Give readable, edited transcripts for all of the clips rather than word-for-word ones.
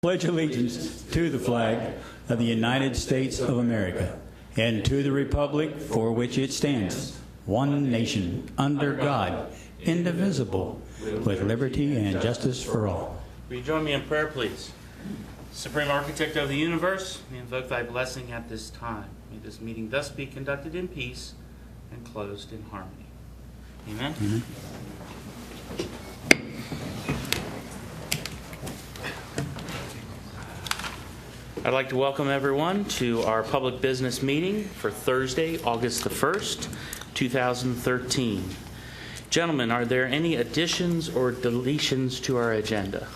pledge allegiance to the flag of the United States of America and to the republic for which it stands, one nation, under God, indivisible, with liberty and justice for all. Will you join me in prayer, please? Supreme Architect of the universe, we invoke thy blessing at this time. May this meeting thus be conducted in peace and closed in harmony. Amen. Amen. I'd like to welcome everyone to our public business meeting for Thursday, August the 1st, 2013. Gentlemen, are there any additions or deletions to our agenda?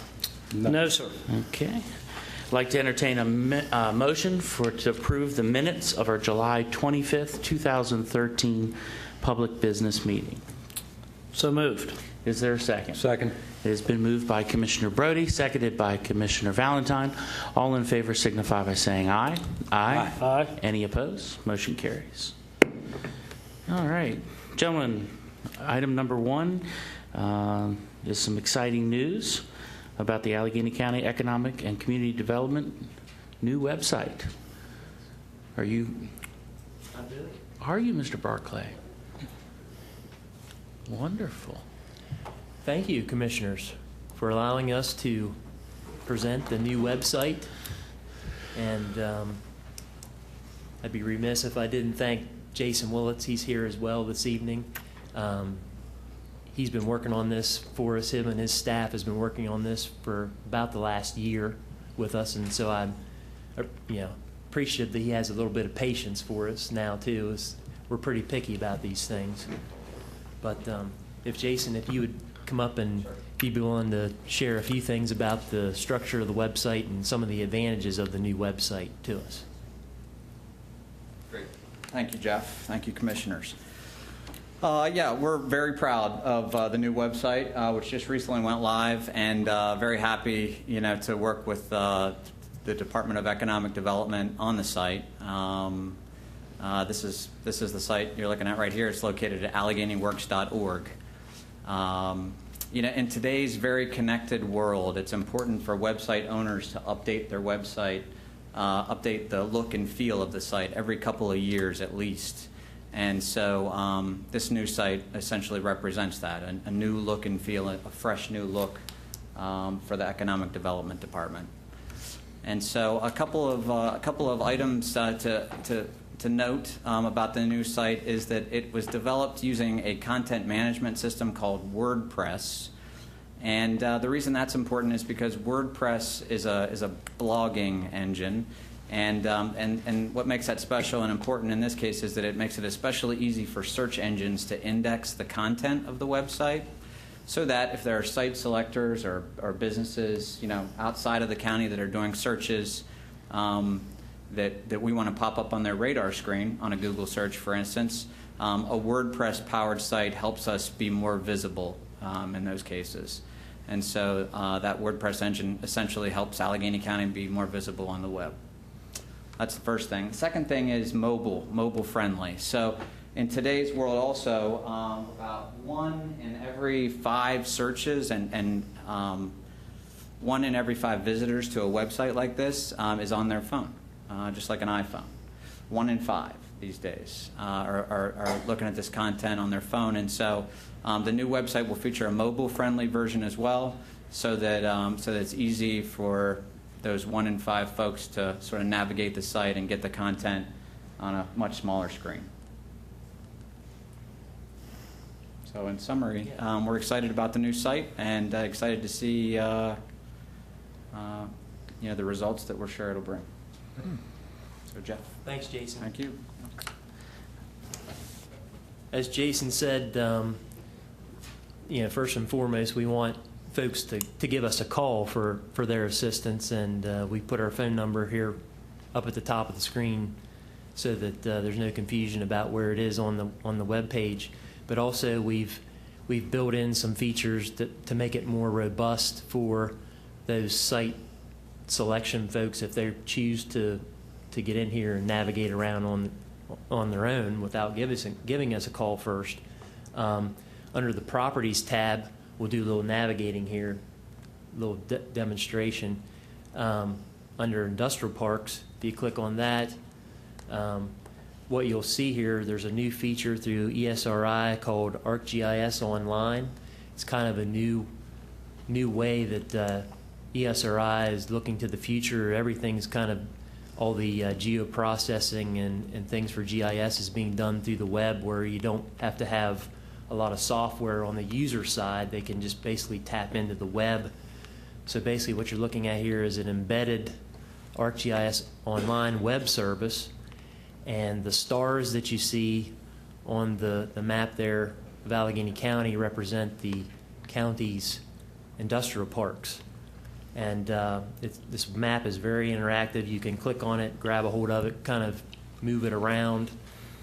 No, sir. Okay. I'd like to entertain a motion to approve the minutes of our July 25th, 2013 public business meeting. So moved. Is there a second? Second. It has been moved by Commissioner Brody, seconded by Commissioner Valentine. All in favor signify by saying aye. Aye. Aye. Any opposed? Motion carries. All right. Gentlemen, item number one is some exciting news about the Allegheny County Economic and Community Development new website. Are you, Mr. Barclay? Wonderful. Thank you, Commissioners, for allowing us to present the new website. And I'd be remiss if I didn't thank Jason Willits. He's here as well this evening. He's been working on this for us. Him and his staff has been working on this for about the last year with us, and so I'm, appreciative that he has a little bit of patience for us now too. We're pretty picky about these things. But if Jason, if you would come up and be willing to share a few things about the structure of the website and some of the advantages of the new website to us. Great. Thank you, Jeff. Thank you, Commissioners. Yeah, we're very proud of the new website, which just recently went live, and very happy, to work with the Department of Economic Development on the site. This is the site you're looking at right here. It's located at alleganyworks.org. In today's very connected world, it's important for website owners to update their website, update the look and feel of the site every couple of years at least. And so this new site essentially represents that, a new look and feel, a fresh new look for the Economic Development Department. And so a couple of items to note about the new site is that it was developed using a content management system called WordPress. And the reason that's important is because WordPress is a blogging engine. And what makes that special and important in this case is that it makes it especially easy for search engines to index the content of the website, so that if there are site selectors or businesses, outside of the county that are doing searches that we want to pop up on their radar screen on a Google search, for instance, a WordPress-powered site helps us be more visible in those cases. And so that WordPress engine essentially helps Allegheny County be more visible on the web. That's the first thing. The second thing is mobile friendly. So in today's world also, about 1 in every 5 searches and 1 in every 5 visitors to a website like this is on their phone, just like an iPhone. 1 in 5 these days are looking at this content on their phone. And so the new website will feature a mobile friendly version as well, so that it's easy for those 1 in 5 folks to sort of navigate the site and get the content on a much smaller screen. So in summary, we're excited about the new site and excited to see the results that we're sure it'll bring. So Jeff. Thanks, Jason. Thank you. As Jason said, first and foremost, we want folks to give us a call for their assistance, and we put our phone number here up at the top of the screen so that there's no confusion about where it is on the web page. But also we've built in some features to make it more robust for those site selection folks if they choose to get in here and navigate around on their own without giving us a call first. Under the Properties tab, we'll do a little navigating here, a little demonstration. under industrial parks. If you click on that, what you'll see here, there's a new feature through ESRI called ArcGIS Online. It's kind of a new way that ESRI is looking to the future. Everything's kind of, all the geoprocessing and things for GIS is being done through the web, where you don't have to have a lot of software on the user side. They can just basically tap into the web. So basically what you're looking at here is an embedded ArcGIS Online web service, and the stars that you see on the map there of Allegany County represent the county's industrial parks. And this map is very interactive. You can click on it, grab a hold of it, kind of move it around.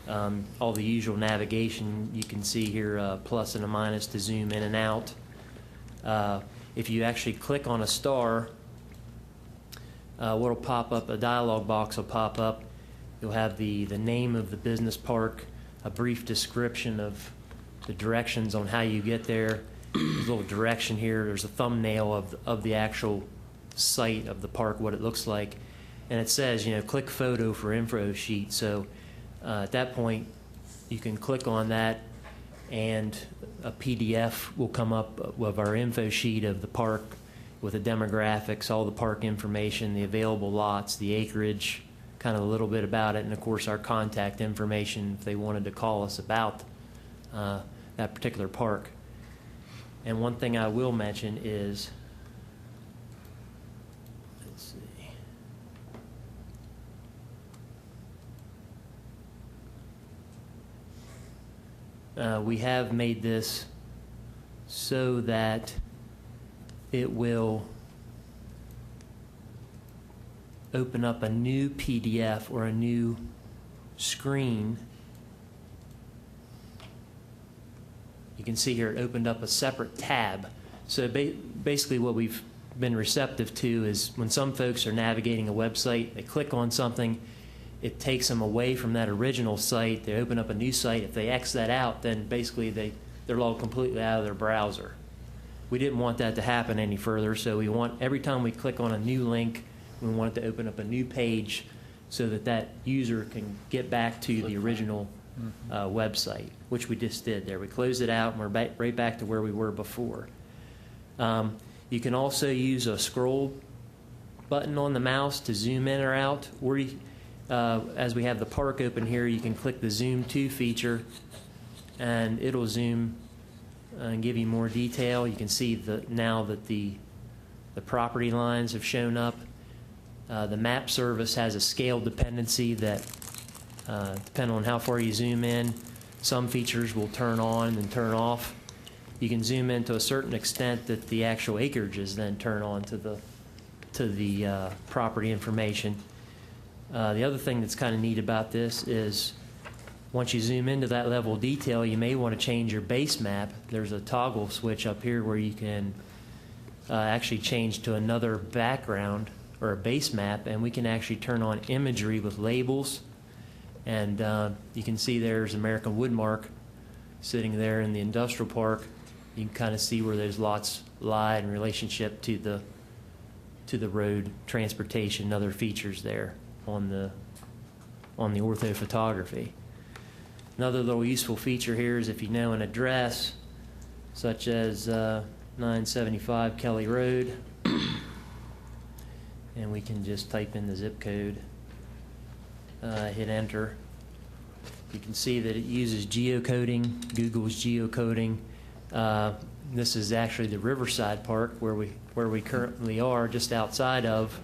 All the usual navigation you can see here, plus and a minus to zoom in and out. If you actually click on a star, what'll pop up, a dialog box will pop up. You'll have the name of the business park, a brief description of the directions on how you get there. There's a little direction here. There's a thumbnail of the actual site of the park, what it looks like. And it says, click photo for info sheet. So at that point, you can click on that, and a PDF will come up of our info sheet of the park with the demographics, all the park information, the available lots, the acreage, kind of a little bit about it, and of course our contact information if they wanted to call us about that particular park. And one thing I will mention is, let's see, we have made this so that it will open up a new PDF or a new screen. You can see here it opened up a separate tab. So basically what we've been receptive to is when some folks are navigating a website, they click on something, it takes them away from that original site. They open up a new site. If they X that out, then basically they're logged completely out of their browser. We didn't want that to happen any further, so we want, every time we click on a new link, we want it to open up a new page so that user can get back to the original website, which we just did there. We closed it out, and we're right back to where we were before. You can also use a scroll button on the mouse to zoom in or out. Or as we have the park open here, you can click the Zoom to feature, and it'll zoom and give you more detail. You can see now that the property lines have shown up. The map service has a scale dependency that, depending on how far you zoom in, some features will turn on and turn off. You can zoom in to a certain extent that the actual acreages then turn on to the property information. The other thing that's kind of neat about this is once you zoom into that level of detail, you may want to change your base map. There's a toggle switch up here where you can actually change to another background or a base map, and we can actually turn on imagery with labels. And you can see there's American Woodmark sitting there in the industrial park. You can kind of see where those lots lie in relationship to the road, transportation, and other features there on the orthophotography. Another little useful feature here is if you know an address, such as 975 Kelly Road, and we can just type in the zip code, hit enter. You can see that it uses geocoding, Google's geocoding. This is actually the Riverside Park where we currently are, just outside of.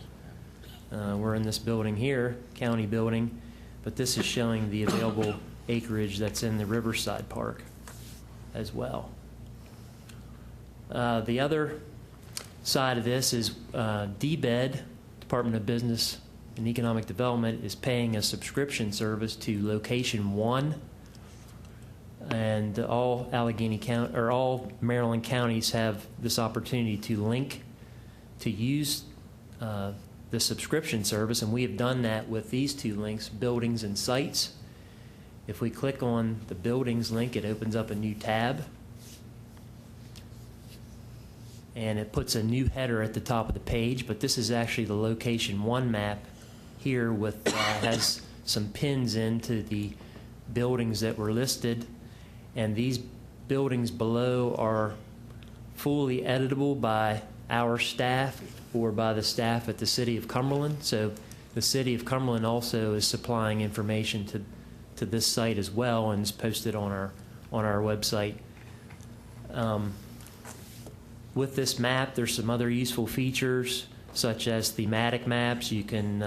We're in this building here, county building, but this is showing the available acreage that's in the Riverside Park as well. The other side of this is DBED, Department of Business and Economic Development, is paying a subscription service to Location One, and all Allegany County or all Maryland counties have this opportunity to link to use the subscription service, and we have done that with these two links, buildings and sites. If we click on the buildings link, it opens up a new tab. and it puts a new header at the top of the page, but this is actually the location 1 map here with has some pins into the buildings that were listed, and these buildings below are fully editable by our staff or by the staff at the City of Cumberland. So the City of Cumberland also is supplying information to this site as well, and is posted on our website. With this map, there's some other useful features such as thematic maps. You can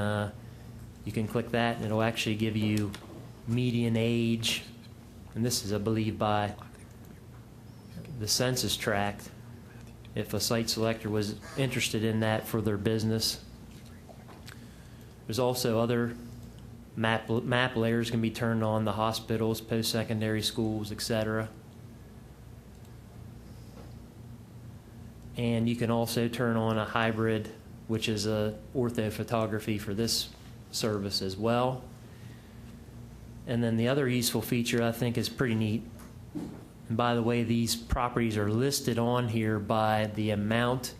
click that, and it'll actually give you median age, and this is, I believe, by the census tract, if a site selector was interested in that for their business. There's also other map layers can be turned on, the hospitals, post-secondary schools, etc. And you can also turn on a hybrid, which is a orthophotography for this service as well. And then the other useful feature I think is pretty neat. And by the way, these properties are listed on here by the amount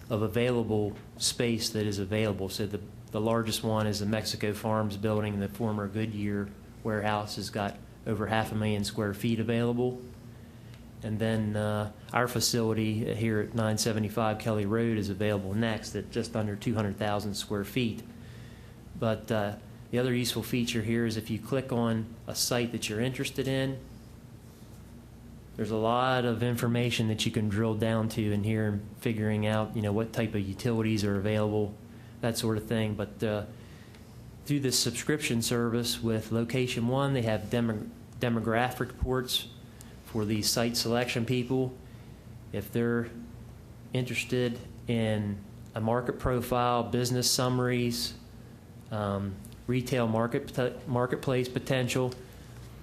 of available space that is available. So the largest one is the Mexico Farms building. The former Goodyear warehouse has got over 500,000 square feet available. And then our facility here at 975 Kelly Road is available next at just under 200,000 square feet. But the other useful feature here is if you click on a site that you're interested in, there's a lot of information that you can drill down to in here and figuring out, what type of utilities are available, that sort of thing. But through this subscription service with Location One, they have demographic reports for these site selection people. If they're interested in a market profile, business summaries, retail marketplace potential,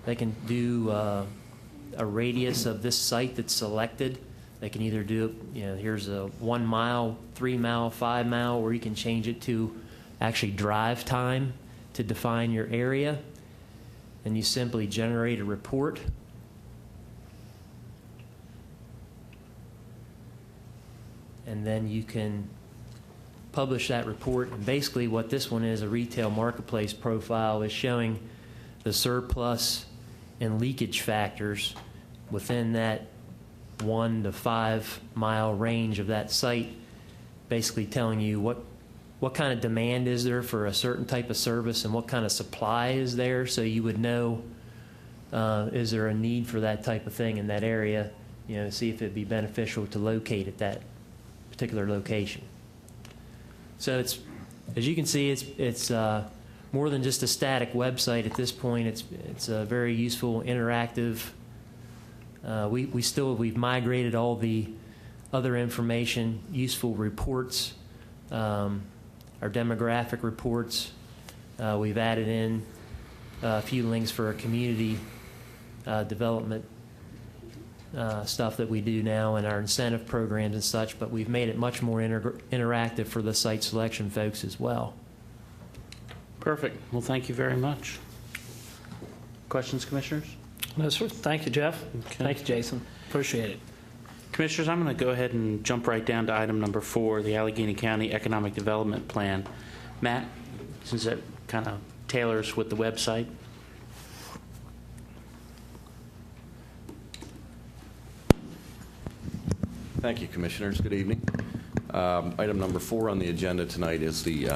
they can do a radius of this site that's selected. They can either do, here's a 1 mile, 3 mile, 5 mile, or you can change it to actually drive time to define your area. And you simply generate a report. And then you can publish that report. And basically what this one is, a retail marketplace profile, is showing the surplus and leakage factors within that 1 to 5 mile range of that site, basically telling you what kind of demand is there for a certain type of service and what kind of supply is there, so you would know is there a need for that type of thing in that area, see if it'd be beneficial to locate at that particular location. So it's, as you can see, it's more than just a static website at this point. It's a very useful, interactive. We've migrated all the other information, useful reports, our demographic reports. We've added in a few links for our community development stuff that we do now and our incentive programs and such, but we've made it much more interactive for the site selection folks as well. Perfect. Well, thank you very much. Questions, Commissioners? No, sir. Thank you, Jeff. Okay. Thank you, Jason. Appreciate it. Commissioners, I'm going to go ahead and jump right down to item number 4, the Allegany County Economic Development Plan. Matt, since that kind of tailors with the website. Thank you, Commissioners. Good evening. Item number 4 on the agenda tonight is the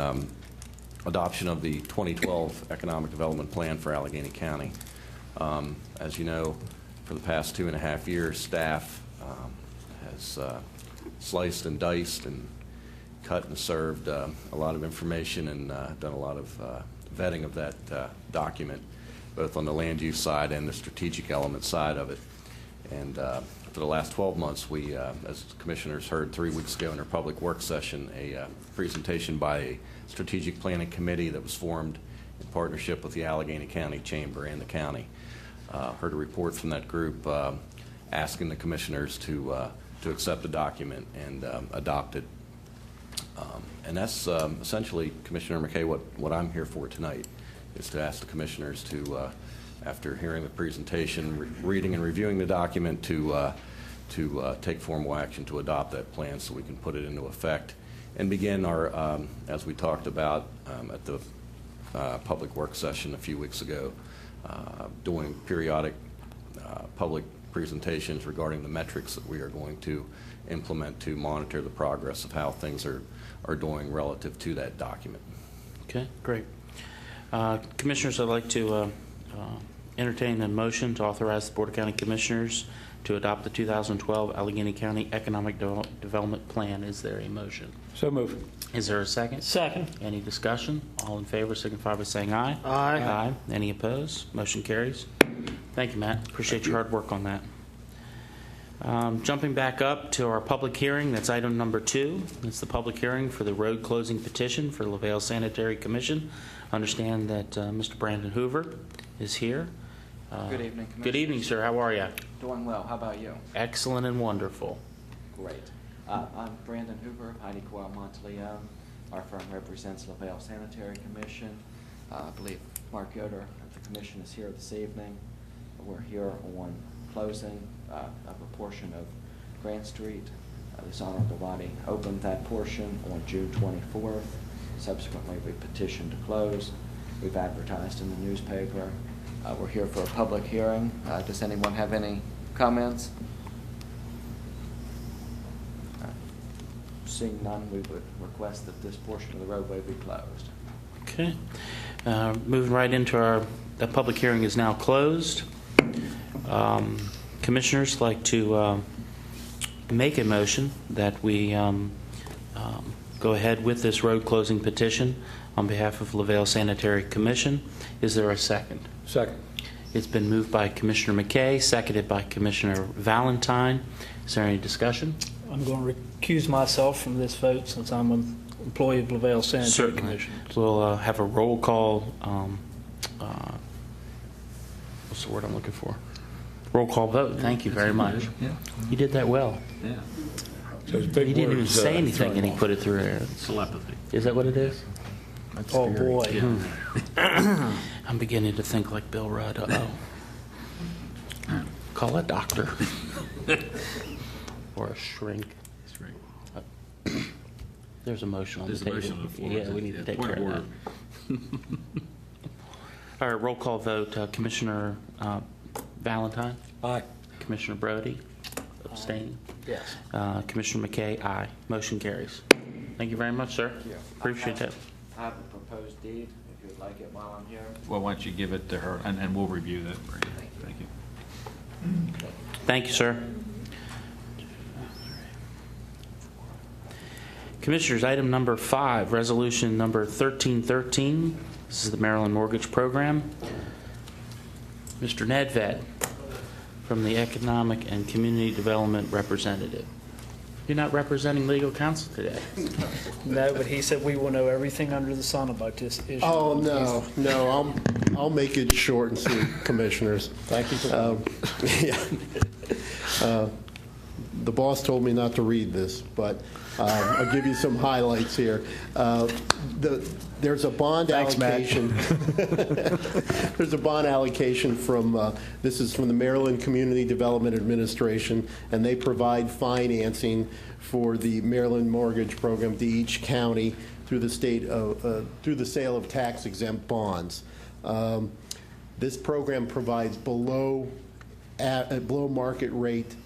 adoption of the 2012 Economic Development Plan for Allegany County. As you know, for the past 2.5 years, staff has sliced and diced and cut and served a lot of information and done a lot of vetting of that document, both on the land use side and the strategic element side of it. And for the last 12 months, we, as commissioners heard 3 weeks ago in our public work session, a presentation by a strategic planning committee that was formed in partnership with the Allegany County Chamber and the county. Heard a report from that group asking the commissioners to accept the document and adopt it. And that's essentially, Commissioner McKay, what I'm here for tonight, is to ask the commissioners to, after hearing the presentation, reading and reviewing the document, to to take formal action to adopt that plan so we can put it into effect and begin our, as we talked about at the public work session a few weeks ago, doing periodic public presentations regarding the metrics that we are going to implement to monitor the progress of how things are doing relative to that document. Okay, great. Commissioners, I'd like to entertain a motion to authorize the Board of County Commissioners to adopt the 2012 Allegany County Economic Development Plan. Is there a motion? So move. Is there a second? Second. Any discussion? All in favor signify by saying aye. Aye. Aye. Any opposed? Motion carries. Thank you, Matt. Appreciate your hard work on that. Jumping back up to our public hearing, that's item number 2. It's the public hearing for the road closing petition for LaVale Sanitary Commission. Understand that Mr. Brandon Hoover is here. Good evening, Commissioner. Good evening, sir. How are you? Doing well. How about you? Excellent and wonderful. Great. I'm Brandon Hoover, Heidi Coyle Monteleone. Our firm represents LaVale Sanitary Commission. I believe Mark Yoder of the Commission is here this evening. We're here on closing of a portion of Grant Street. This honorable body opened that portion on June 24th. Subsequently, we petitioned to close. We've advertised in the newspaper. We're here for a public hearing. Does anyone have any comments? Seeing none, we would request that this portion of the roadway be closed. Okay. Moving right into the public hearing is now closed. Commissioners like to make a motion that we go ahead with this road closing petition on behalf of LaVale Sanitary Commission. Is there a second? Second. It's been moved by Commissioner McKay, seconded by Commissioner Valentine. Is there any discussion? I'm going to recuse myself from this vote since I'm an employee of LaVale Sanitary Certainly. Commission. We'll have a roll call. What's the word I'm looking for? Roll call vote. Thank you very much. Yeah. You did that well. Yeah. He didn't even say anything, and he put it through there. Telepathy. Is that what it is? That's Oh, scary. boy. Yeah. I'm beginning to think like Bill Rudd. Uh-oh. Call a doctor. Or a shrink. That's right. There's a motion on There's the a table. motion on the floor. Yeah, we need to take Point care of of that. All right, roll call vote. Commissioner Valentine? Aye. Commissioner Brody? Abstaining. Yes. Commissioner McKay? Aye. Motion carries. Thank you very much, sir. Thank you. Appreciate that. I have a proposed deed, if you'd like it while I'm here. Well, why don't you give it to her, and we'll review that. Thank you. Thank you, sir. Commissioners, item number 5, resolution number 1313. This is the Maryland Mortgage Program. Mr. Nedved from the Economic and Community Development Representative. You're not representing legal counsel today. No, but he said we will know everything under the sun about this issue. Oh, no, I'll make it short and sweet, Commissioners. Thank you for The boss told me not to read this, but I'll give you some highlights here. There's a bond allocation. There's a bond allocation from, this is from the Maryland Community Development Administration, and they provide financing for the Maryland Mortgage Program to each county through the through the sale of tax-exempt bonds. This program provides below market rate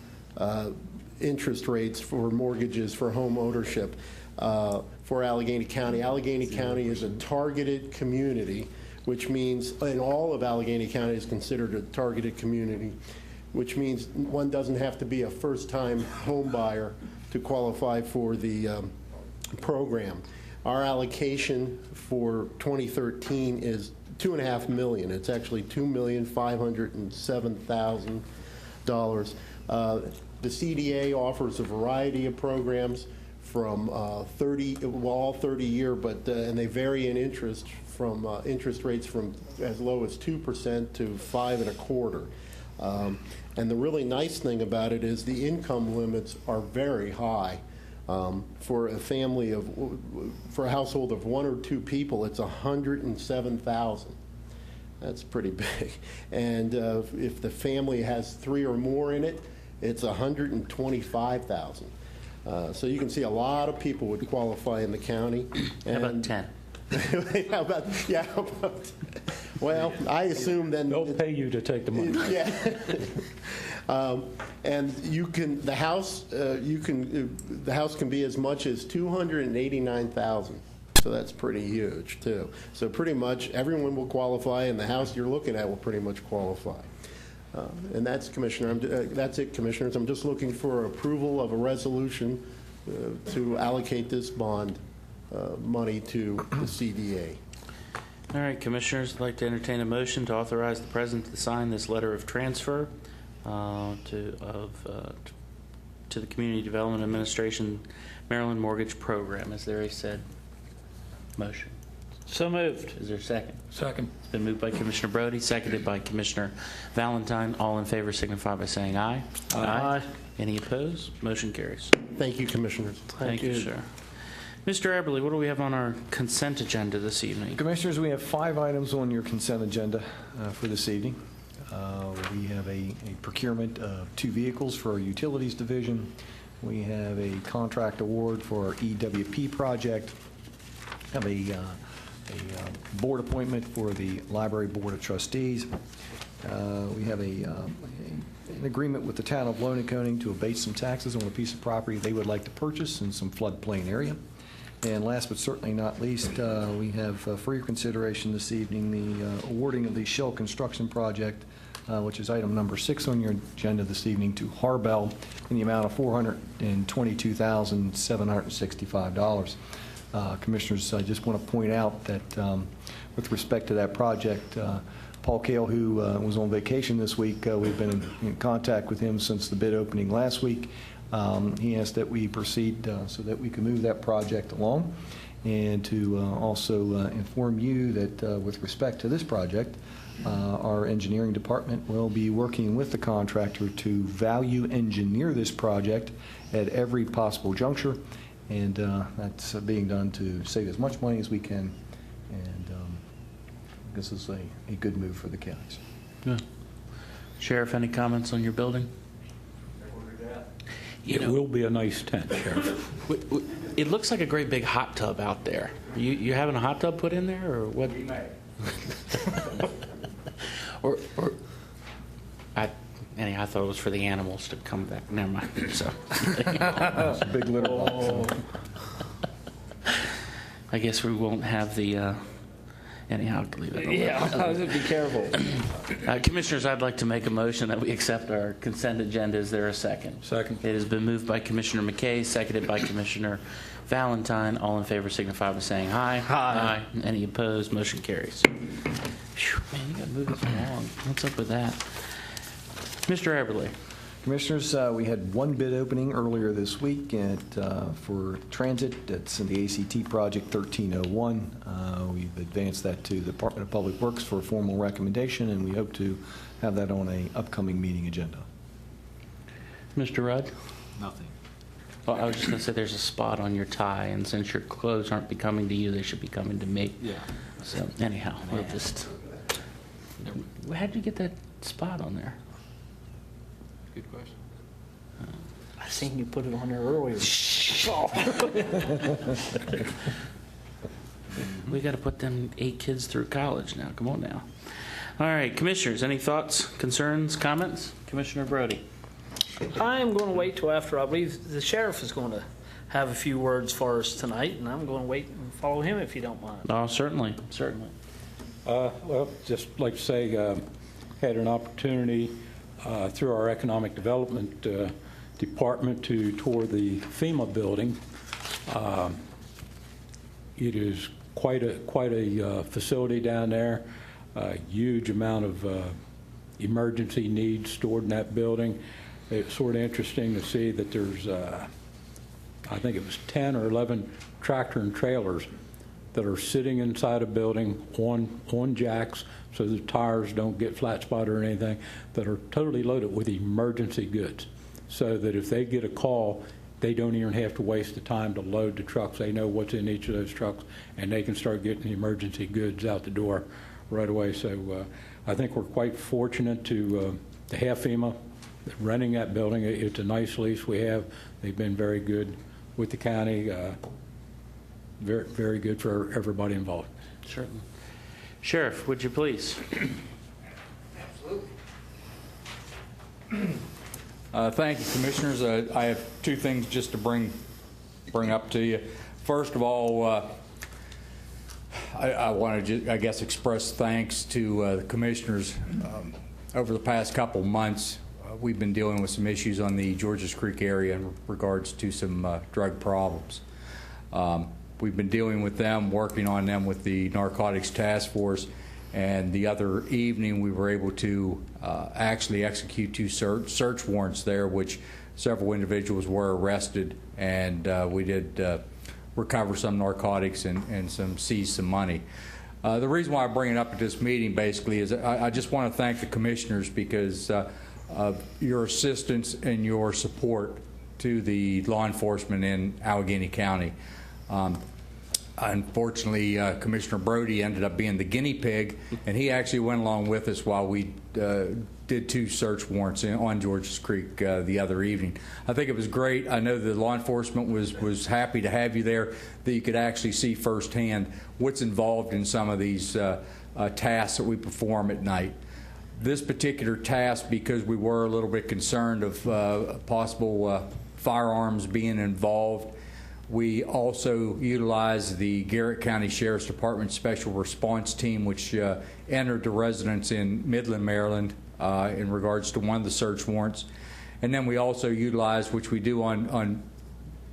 interest rates for mortgages for home ownership for Allegany County. Allegany County is a targeted community, which means, and all of Allegany County is considered a targeted community, which means one doesn't have to be a first-time home buyer to qualify for the program. Our allocation for 2013 is $2.5 million. It's actually $2,507,000. The CDA offers a variety of programs from all 30-year, but and they vary in interest from interest rates from as low as 2% to 5.25%. And the really nice thing about it is the income limits are very high. For a family for a household of 1 or 2 people, it's $107,000. That's pretty big. And if the family has 3 or more in it, it's $125,000. So you can see a lot of people would qualify in the county. How about 10? How about, well, I assume then. They'll pay you to take the money. Yeah. And the house can be as much as $289,000. So that's pretty huge too. So pretty much everyone will qualify, and the house you're looking at will pretty much qualify. And that's that's it, Commissioners. I'm just looking for approval of a resolution to allocate this bond money to the CDA. All right, Commissioners, I'd like to entertain a motion to authorize the President to sign this letter of transfer to the Community Development Administration Maryland Mortgage Program. Is there a said motion? So moved. Is there a second? Second. It's been moved by Commissioner Brody, seconded by Commissioner Valentine. All in favor signify by saying aye. Aye. Any opposed? Motion carries. Thank you, Commissioners. Thank you, sir. Mr. Eberly, what do we have on our consent agenda this evening? Commissioners, we have 5 items on your consent agenda for this evening. We have a procurement of 2 vehicles for our Utilities Division. We have a contract award for our EWP project. We have a board appointment for the Library Board of Trustees. We have an agreement with the town of Lonaconing to abate some taxes on a piece of property they would like to purchase in some floodplain area. And last but certainly not least, we have for your consideration this evening the awarding of the Shell construction project, which is item number 6 on your agenda this evening, to Harbell in the amount of $422,765. Commissioners, I just want to point out that with respect to that project, Paul Kale, who was on vacation this week, we've been in contact with him since the bid opening last week. He asked that we proceed so that we can move that project along, and to also inform you that with respect to this project, our engineering department will be working with the contractor to value engineer this project at every possible juncture, and that's being done to save as much money as we can, and this is a good move for the counties. Yeah. Sheriff, any comments on your building? It will be a nice tent, Sheriff. It looks like a great big hot tub out there. You having a hot tub put in there, or what? I thought it was for the animals to come back. Never mind. So, It's a big litter box. I guess we won't have the. Anyhow, leave it alone. Yeah, be careful. Commissioners, I'd like to make a motion that we accept our consent agenda. Is there a second? Second. It has been moved by Commissioner McKay, seconded by Commissioner Valentine. All in favor signify by saying aye. Aye. Any opposed? Motion carries. Phew, man, you got to move this along. What's up with that? Mr. Eberly. Commissioners, we had 1 bid opening earlier this week for transit. That's in the ACT project 1301. We've advanced that to the Department of Public Works for a formal recommendation, and we hope to have that on an upcoming meeting agenda. Mr. Rudd? Nothing. Well, I was just going to say there's a spot on your tie, and since your clothes aren't becoming to you, they should be coming to me. Yeah. So anyhow, we'll just... How did you get that spot on there? Good question. I seen you put it on there earlier. We got to put them 8 kids through college now. Come on now. All right, Commissioners, any thoughts, concerns, comments? Commissioner Brody. I'm going to wait till after I believe the sheriff is going to have a few words for us tonight, and I'm going to wait and follow him if you don't mind. Oh, certainly, certainly. Well, just like to say, had an opportunity through our Economic Development Department to tour the FEMA building. It is quite a facility down there. A huge amount of emergency needs stored in that building. It's sort of interesting to see that there's, I think it was 10 or 11 tractor and trailers that are sitting inside a building on jacks so the tires don't get flat spot or anything, that are totally loaded with emergency goods, so that if they get a call, they don't even have to waste the time to load the trucks. They know what's in each of those trucks, and they can start getting the emergency goods out the door right away. So I think we're quite fortunate to have FEMA renting that building. It's a nice lease we have. They've been very good with the county, very, very good for everybody involved. Certainly. Sheriff, would you please? Thank you, Commissioners. I have two things just to bring up to you. First of all, I want to, I guess, express thanks to the Commissioners. Over the past couple months, we've been dealing with some issues on the Georges Creek area in regards to some drug problems. We've been dealing with them, working on them with the Narcotics Task Force, and the other evening we were able to actually execute 2 search warrants there, which several individuals were arrested, and we did recover some narcotics and seize some money. The reason why I bring it up at this meeting basically is I just want to thank the Commissioners because of your assistance and your support to the law enforcement in Allegany County. Unfortunately, Commissioner Brody ended up being the guinea pig, and he actually went along with us while we did 2 search warrants on Georges Creek the other evening. I think it was great. I know the law enforcement was happy to have you there, that you could actually see firsthand what's involved in some of these tasks that we perform at night. This particular task, because we were a little bit concerned of possible firearms being involved, we also utilized the Garrett County Sheriff's Department Special Response Team, which entered the residence in Midland, Maryland, in regards to one of the search warrants. And then we also utilized, which we do on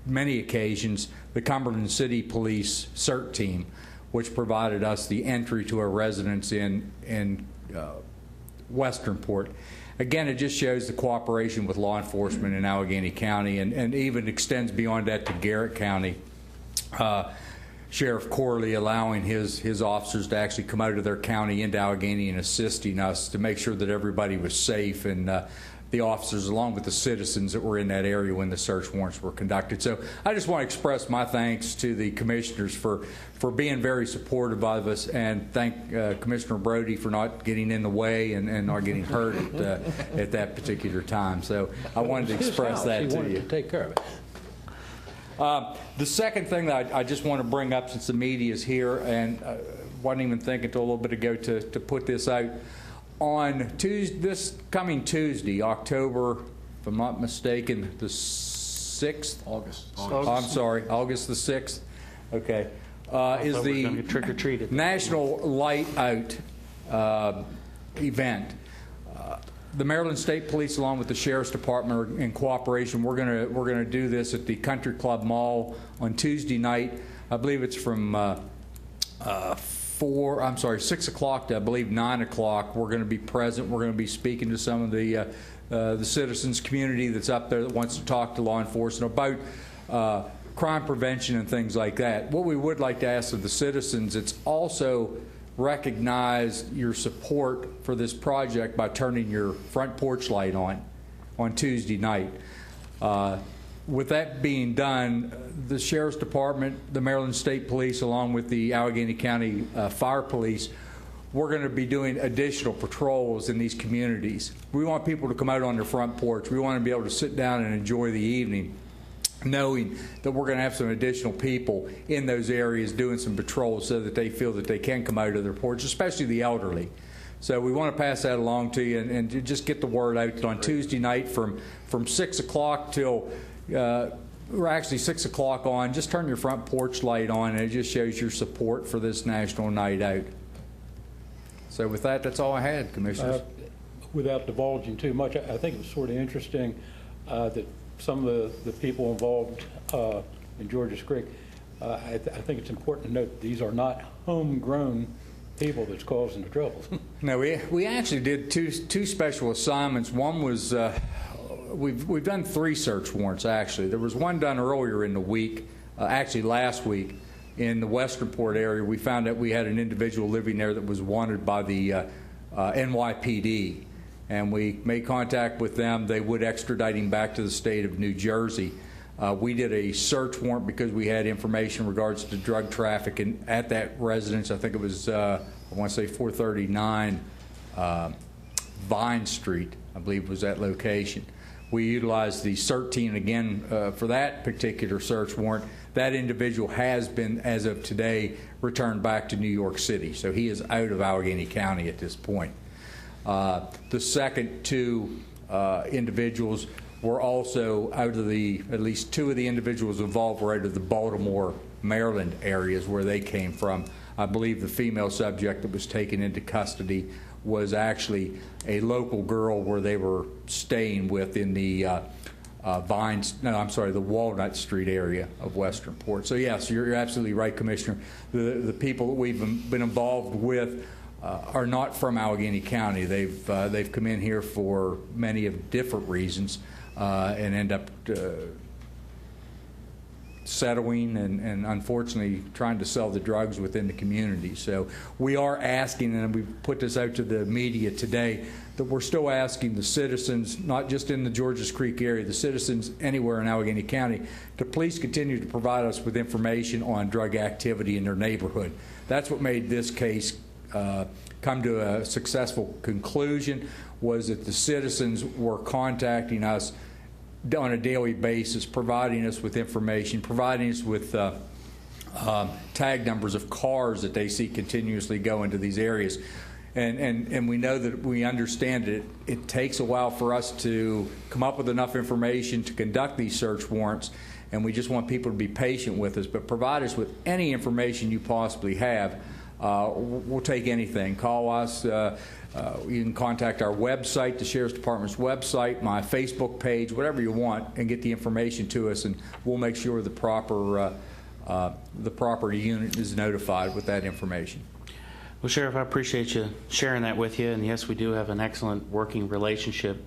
many occasions, the Cumberland City Police CERT Team, which provided us the entry to a residence in Westernport. Again, it just shows the cooperation with law enforcement in Allegany County, and even extends beyond that to Garrett County. Sheriff Corley allowing his officers to actually come out of their county into Allegany and assisting us to make sure that everybody was safe, and the officers along with the citizens that were in that area when the search warrants were conducted. So I just want to express my thanks to the Commissioners for being very supportive of us, and thank Commissioner Brody for not getting in the way and not getting hurt at that particular time. So I wanted to express that to you. He wanted to take care of it. The second thing that I just want to bring up, since the media is here, and wasn't even thinking until a little bit ago to put this out, on this coming Tuesday, October, if I'm not mistaken, the 6th? August. I'm sorry, August the 6th. Okay. Is the trick-or-treated National Light Out event. The Maryland State Police, along with the Sheriff's Department, in cooperation, we're gonna do this at the Country Club Mall on Tuesday night. I believe it's from 6 o'clock to, I believe, 9 o'clock. We're going to be present. We're going to be speaking to some of the citizens community that's up there that wants to talk to law enforcement about crime prevention and things like that. What we would like to ask of the citizens, it's also recognize your support for this project by turning your front porch light on Tuesday night. With that being done, the Sheriff's Department, the Maryland State Police, along with the Allegany County Fire Police, we're going to be doing additional patrols in these communities. We want people to come out on their front porch. We want to be able to sit down and enjoy the evening, knowing that we're going to have some additional people in those areas doing some patrols so that they feel that they can come out of their porch, especially the elderly. So we want to pass that along to you and just get the word out that on Tuesday night from 6 o'clock till we're actually 6 o'clock on. Just turn your front porch light on, and it just shows your support for this National Night Out. So with that, that's all I had, Commissioners. Without divulging too much, I think it was sort of interesting that some of the people involved in Georges Creek, I think it's important to note these are not homegrown people that's causing the trouble. No, we actually did two special assignments. One was we've done 3 search warrants, actually. There was one done earlier in the week, actually last week, in the Westernport area. We found that we had an individual living there that was wanted by the NYPD, and we made contact with them. They would extradite him back to the state of New Jersey. We did a search warrant because we had information in regards to drug trafficking at that residence. I think it was, I want to say 439 Vine Street, I I believe was that location. We utilized the CERT team again for that particular search warrant. That individual has been, as of today, returned back to New York City. So he is out of Allegany County at this point. The second two individuals were also out of at least two of the individuals involved were out of the Baltimore, Maryland areas where they came from. I believe the female subject that was taken into custody was actually a local girl where they were staying with in the the Walnut Street area of Westernport. So yes, you're absolutely right, Commissioner. The people that we've been involved with are not from Allegany County. They've come in here for many of different reasons and end up settling and unfortunately trying to sell the drugs within the community. So we are asking, and we put this out to the media today, that we're still asking the citizens, not just in the Georges Creek area, the citizens anywhere in Allegany County, to please continue to provide us with information on drug activity in their neighborhood. That's what made this case come to a successful conclusion, was that the citizens were contacting us on a daily basis, providing us with information, providing us with tag numbers of cars that they see continuously go into these areas. And we know that we understand it takes a while for us to come up with enough information to conduct these search warrants, and we just want people to be patient with us, but provide us with any information you possibly have. We'll take anything. Call us. You can contact our website, the Sheriff's Department's website, my Facebook page, whatever you want, and get the information to us, and we'll make sure the proper unit is notified with that information. Well, Sheriff, I appreciate you sharing that with you. And yes, we do have an excellent working relationship,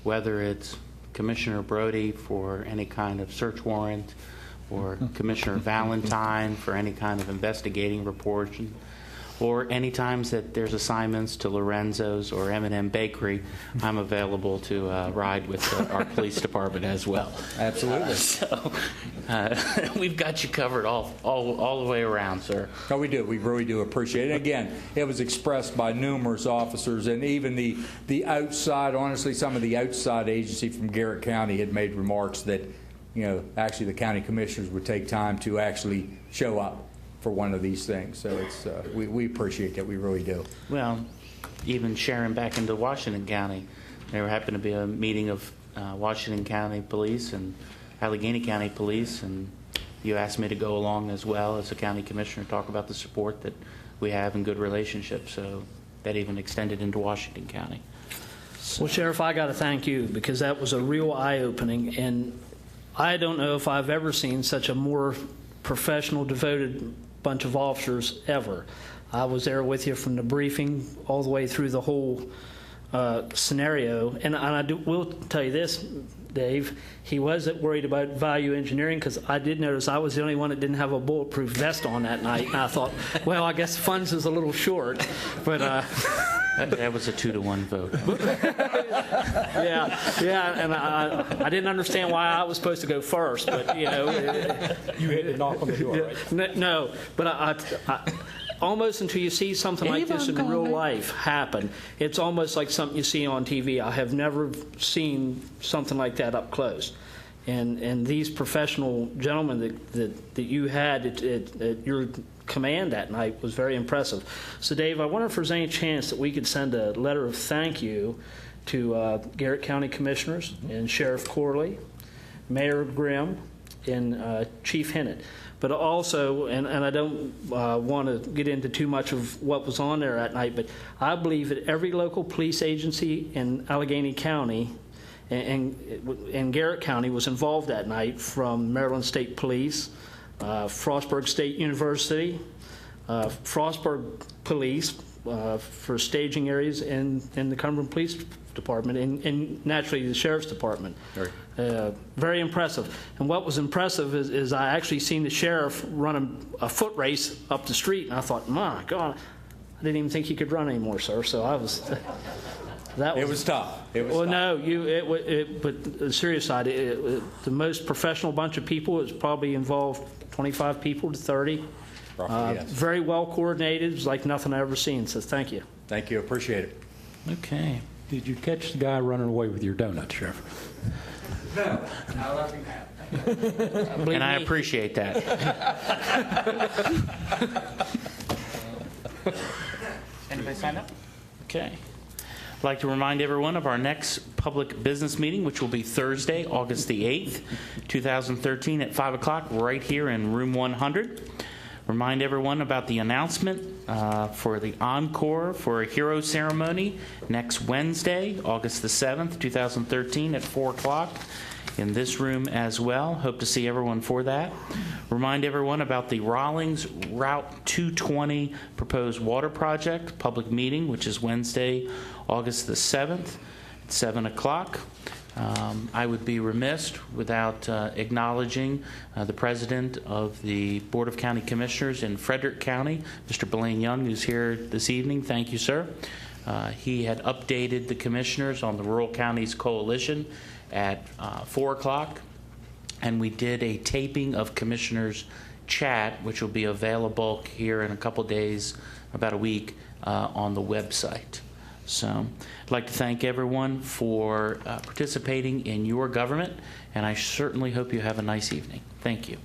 whether it's Commissioner Brody for any kind of search warrant or Commissioner Valentine for any kind of investigating report, or any times that there's assignments to Lorenzo's or M&M Bakery, I'm available to ride with our police department as well. Absolutely. We've got you covered all the way around, sir. Oh, we do. We really do appreciate it. Again, it was expressed by numerous officers, and even the outside, honestly, some of the outside agency from Garrett County had made remarks that, actually the county commissioners would take time to actually show up for one of these things. So it's we appreciate that. We really do. Well, even sharing back into Washington County, there happened to be a meeting of Washington County Police and Allegany County Police, and you asked me to go along as well as a county commissioner, talk about the support that we have and good relationships. So that even extended into Washington County. Well, Sheriff, I got to thank you, because that was a real eye-opening, and I don't know if I've ever seen such a more professional, devoted bunch of officers ever. I was there with you from the briefing all the way through the whole scenario, and will tell you this, Dave, he wasn't worried about value engineering, because I did notice I was the only one that didn't have a bulletproof vest on that night, and I thought, well, I guess funds is a little short, but that was a 2-to-1 vote. yeah, and I didn't understand why I was supposed to go first, but you had to knock on the door, right? No, but I almost until you see something like this in real life happen, it's almost like something you see on TV. I have never seen something like that up close. And these professional gentlemen that you had at your command that night was very impressive. So, Dave, I wonder if there's any chance that we could send a letter of thank you to Garrett County Commissioners and Sheriff Corley, Mayor Grimm, and Chief Hennett. But also, and I don't want to get into too much of what was on there that night, but I believe that every local police agency in Allegany County and Garrett County was involved that night, from Maryland State Police, Frostburg State University, Frostburg Police for staging areas, and the Cumberland Police Department, and naturally the Sheriff's Department. Very impressive. And what was impressive is I actually seen the sheriff run a foot race up the street, and I thought, my God, I didn't even think he could run anymore, sir. So I was... It was tough. Well, no, but the serious side, the most professional bunch of people, is probably involved 25 people to 30. Roughly, yes. Very well coordinated. It was like nothing I've ever seen. So thank you. Thank you. Appreciate it. Okay. Did you catch the guy running away with your donut, Sheriff? No, I'll let him have it. And I appreciate that. Anybody sign up? Okay. I'd like to remind everyone of our next public business meeting, which will be Thursday, August the 8th, 2013 at 5 o'clock right here in room 100. Remind everyone about the announcement for the encore for a hero ceremony next Wednesday, August the 7th, 2013 at 4 o'clock in this room as well. Hope to see everyone for that. Remind everyone about the Rawlings Route 220 proposed water project public meeting, which is Wednesday, August the 7th at 7 o'clock. I would be remiss without acknowledging the president of the Board of County Commissioners in Frederick County, Mr. Blaine Young, who's here this evening. Thank you, sir. He had updated the commissioners on the Rural Counties Coalition at 4 o'clock, and we did a taping of Commissioners Chat, which will be available here in a couple days, about a week, on the website. So I'd like to thank everyone for participating in your government, and I certainly hope you have a nice evening. Thank you.